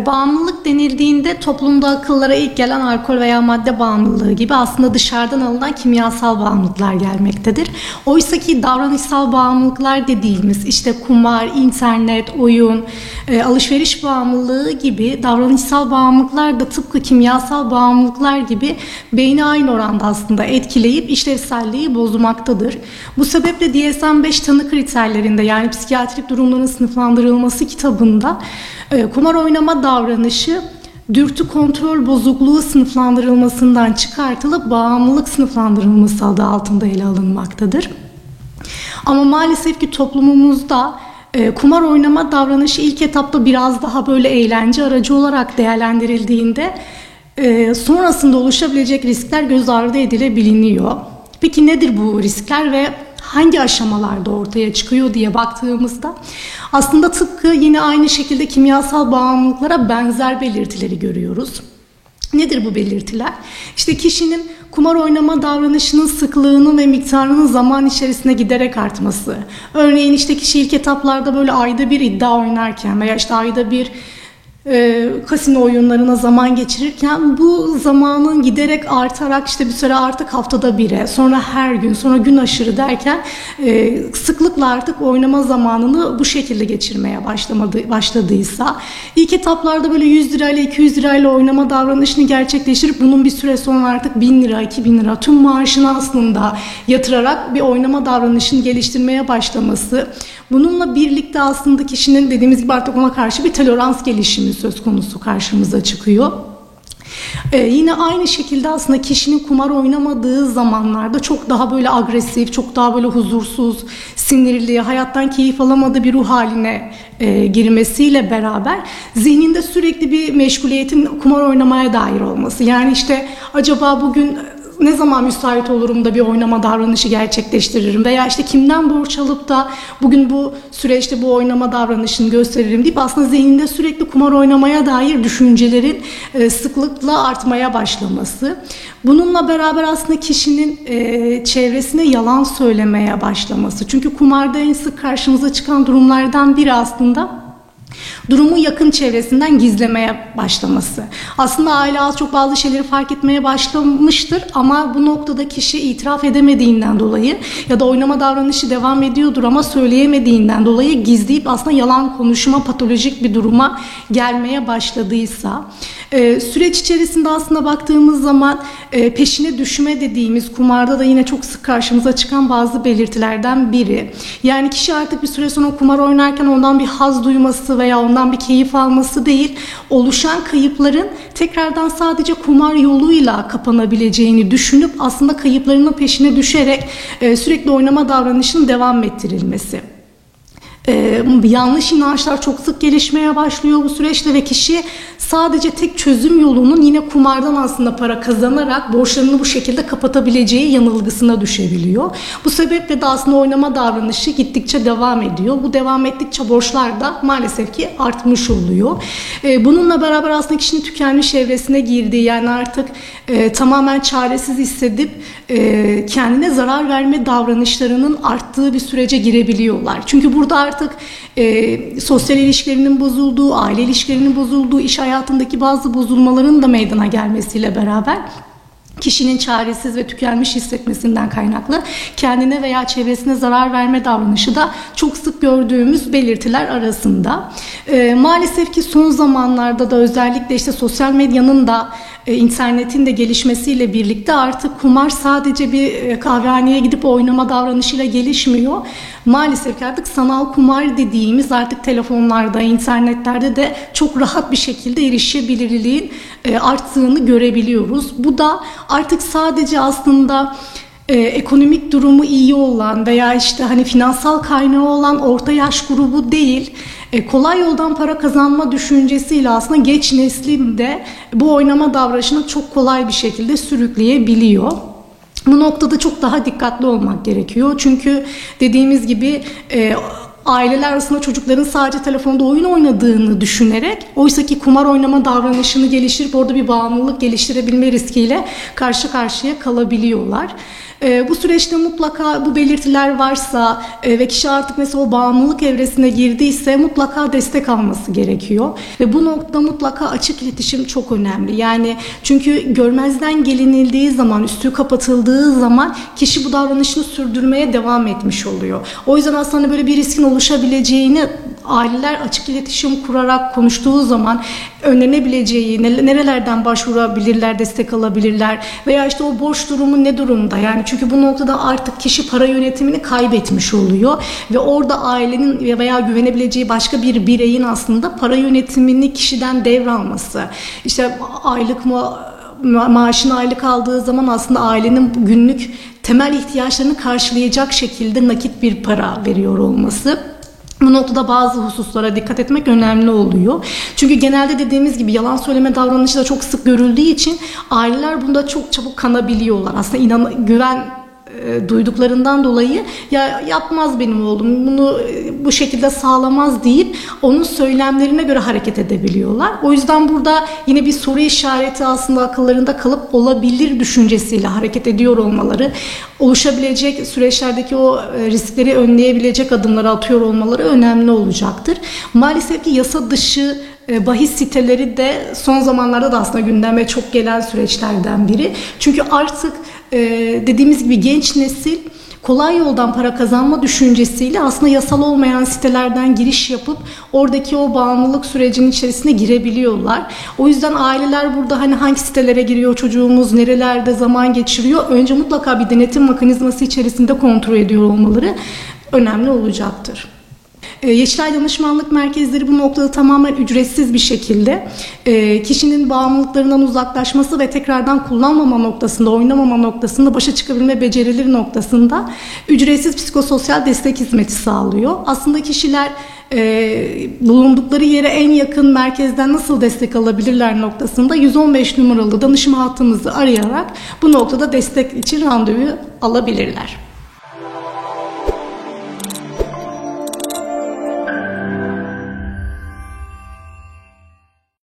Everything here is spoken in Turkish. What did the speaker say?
Bağımlılık denildiğinde toplumda akıllara ilk gelen alkol veya madde bağımlılığı gibi aslında dışarıdan alınan kimyasal bağımlılıklar gelmektedir. Oysa ki davranışsal bağımlılıklar dediğimiz işte kumar, internet, oyun, alışveriş bağımlılığı gibi davranışsal bağımlılıklar da tıpkı kimyasal bağımlılıklar gibi beyni aynı oranda aslında etkileyip işlevselliği bozmaktadır. Bu sebeple DSM-5 tanı kriterlerinde yani psikiyatrik durumların sınıflandırılması kitabında kumar oynama davranışı dürtü kontrol bozukluğu sınıflandırılmasından çıkartılıp bağımlılık sınıflandırılması adı altında ele alınmaktadır. Ama maalesef ki toplumumuzda kumar oynama davranışı ilk etapta biraz daha böyle eğlence aracı olarak değerlendirildiğinde sonrasında oluşabilecek riskler göz ardı edilebiliniyor. Peki nedir bu riskler ve hangi aşamalarda ortaya çıkıyor diye baktığımızda aslında tıpkı yine aynı şekilde kimyasal bağımlılıklara benzer belirtileri görüyoruz. Nedir bu belirtiler? İşte kişinin kumar oynama davranışının sıklığının ve miktarının zaman içerisinde giderek artması. Örneğin işte kişi ilk etaplarda böyle ayda bir iddia oynarken veya işte ayda bir kasino oyunlarına zaman geçirirken bu zamanın giderek artarak işte bir süre artık haftada bire, sonra her gün, sonra gün aşırı derken sıklıkla artık oynama zamanını bu şekilde geçirmeye başladıysa, ilk etaplarda böyle 100 lirayla 200 lirayla oynama davranışını gerçekleştirip bunun bir süre sonra artık 1000 lira, 2000 lira tüm maaşını aslında yatırarak bir oynama davranışını geliştirmeye başlaması, bununla birlikte aslında kişinin dediğimiz gibi artık ona karşı bir tolerans gelişimi söz konusu karşımıza çıkıyor. Yine aynı şekilde aslında kişinin kumar oynamadığı zamanlarda çok daha böyle agresif, çok daha böyle huzursuz, sinirli, hayattan keyif alamadığı bir ruh haline girmesiyle beraber zihninde sürekli bir meşguliyetin kumar oynamaya dair olması. Yani işte acaba bugün ne zaman müsait olurum da bir oynama davranışı gerçekleştiririm veya işte kimden borç alıp da bugün bu süreçte bu oynama davranışını gösteririm deyip aslında zihninde sürekli kumar oynamaya dair düşüncelerin sıklıkla artmaya başlaması. Bununla beraber aslında kişinin çevresine yalan söylemeye başlaması. Çünkü kumarda en sık karşımıza çıkan durumlardan biri aslında durumu yakın çevresinden gizlemeye başlaması. Aslında aile az çok bazı şeyleri fark etmeye başlamıştır ama bu noktada kişi itiraf edemediğinden dolayı ya da oynama davranışı devam ediyordur ama söyleyemediğinden dolayı gizleyip aslında yalan konuşma patolojik bir duruma gelmeye başladıysa, süreç içerisinde aslında baktığımız zaman peşine düşme dediğimiz kumarda da yine çok sık karşımıza çıkan bazı belirtilerden biri. Yani kişi artık bir süre sonra kumar oynarken ondan bir haz duyması veya ondan bir keyif alması değil, oluşan kayıpların tekrardan sadece kumar yoluyla kapanabileceğini düşünüp aslında kayıplarının peşine düşerek sürekli oynama davranışının devam ettirilmesi. Yanlış inançlar çok sık gelişmeye başlıyor bu süreçte ve kişi sadece tek çözüm yolunun yine kumardan aslında para kazanarak borçlarını bu şekilde kapatabileceği yanılgısına düşebiliyor. Bu sebeple de aslında oynama davranışı gittikçe devam ediyor. Bu devam ettikçe borçlar da maalesef ki artmış oluyor. Bununla beraber aslında kişinin tükenmiş evresine girdiği, yani artık tamamen çaresiz hissedip kendine zarar verme davranışlarının arttığı bir sürece girebiliyorlar. Çünkü burada artık sosyal ilişkilerinin bozulduğu, aile ilişkilerinin bozulduğu, iş hayatındaki bazı bozulmaların da meydana gelmesiyle beraber kişinin çaresiz ve tükenmiş hissetmesinden kaynaklı kendine veya çevresine zarar verme davranışı da çok sık gördüğümüz belirtiler arasında. Maalesef ki son zamanlarda da özellikle işte sosyal medyanın da internetin de gelişmesiyle birlikte artık kumar sadece bir kahvehaneye gidip oynama davranışıyla gelişmiyor. Maalesef ki artık sanal kumar dediğimiz artık telefonlarda, internetlerde de çok rahat bir şekilde erişebilirliğin arttığını görebiliyoruz. Bu da artık sadece aslında ekonomik durumu iyi olan veya işte hani finansal kaynağı olan orta yaş grubu değil, kolay yoldan para kazanma düşüncesiyle aslında geç neslin de bu oynama davranışını çok kolay bir şekilde sürükleyebiliyor. Bu noktada çok daha dikkatli olmak gerekiyor. Çünkü dediğimiz gibi aileler arasında çocukların sadece telefonda oyun oynadığını düşünerek oysaki kumar oynama davranışını geliştirip orada bir bağımlılık geliştirebilme riskiyle karşı karşıya kalabiliyorlar. Bu süreçte mutlaka bu belirtiler varsa ve kişi artık mesela o bağımlılık evresine girdiyse mutlaka destek alması gerekiyor. Ve bu noktada mutlaka açık iletişim çok önemli. Yani çünkü görmezden gelinildiği zaman, üstü kapatıldığı zaman kişi bu davranışını sürdürmeye devam etmiş oluyor. O yüzden aslında böyle bir riskin oluşabileceğini aileler açık iletişim kurarak konuştuğu zaman önlenebileceği, nerelerden başvurabilirler, destek alabilirler veya işte o borç durumu ne durumda? Yani çünkü bu noktada artık kişi para yönetimini kaybetmiş oluyor ve orada ailenin veya güvenebileceği başka bir bireyin aslında para yönetimini kişiden devralması. İşte aylık mı, maaşını aylık aldığı zaman aslında ailenin günlük temel ihtiyaçlarını karşılayacak şekilde nakit bir para veriyor olması. Bu noktada bazı hususlara dikkat etmek önemli oluyor. Çünkü genelde dediğimiz gibi yalan söyleme davranışı da çok sık görüldüğü için aileler bunda çok çabuk kanabiliyorlar. Aslında güven duyduklarından dolayı ya yapmaz benim oğlum bunu bu şekilde sağlamaz deyip onun söylemlerine göre hareket edebiliyorlar. O yüzden burada yine bir soru işareti aslında akıllarında kalıp olabilir düşüncesiyle hareket ediyor olmaları, oluşabilecek süreçlerdeki o riskleri önleyebilecek adımları atıyor olmaları önemli olacaktır. Maalesef ki yasa dışı bahis siteleri de son zamanlarda da aslında gündeme çok gelen süreçlerden biri. Çünkü artık dediğimiz gibi genç nesil kolay yoldan para kazanma düşüncesiyle aslında yasal olmayan sitelerden giriş yapıp oradaki o bağımlılık sürecinin içerisine girebiliyorlar. O yüzden aileler burada hani hangi sitelere giriyor çocuğumuz, nerelerde zaman geçiriyor, önce mutlaka bir denetim mekanizması içerisinde kontrol ediyor olmaları önemli olacaktır. Yeşilay Danışmanlık Merkezleri bu noktada tamamen ücretsiz bir şekilde kişinin bağımlılıklarından uzaklaşması ve tekrardan kullanmama noktasında, oynamama noktasında, başa çıkabilme becerileri noktasında ücretsiz psikososyal destek hizmeti sağlıyor. Aslında kişiler bulundukları yere en yakın merkezden nasıl destek alabilirler noktasında 115 numaralı danışma hattımızı arayarak bu noktada destek için randevu alabilirler.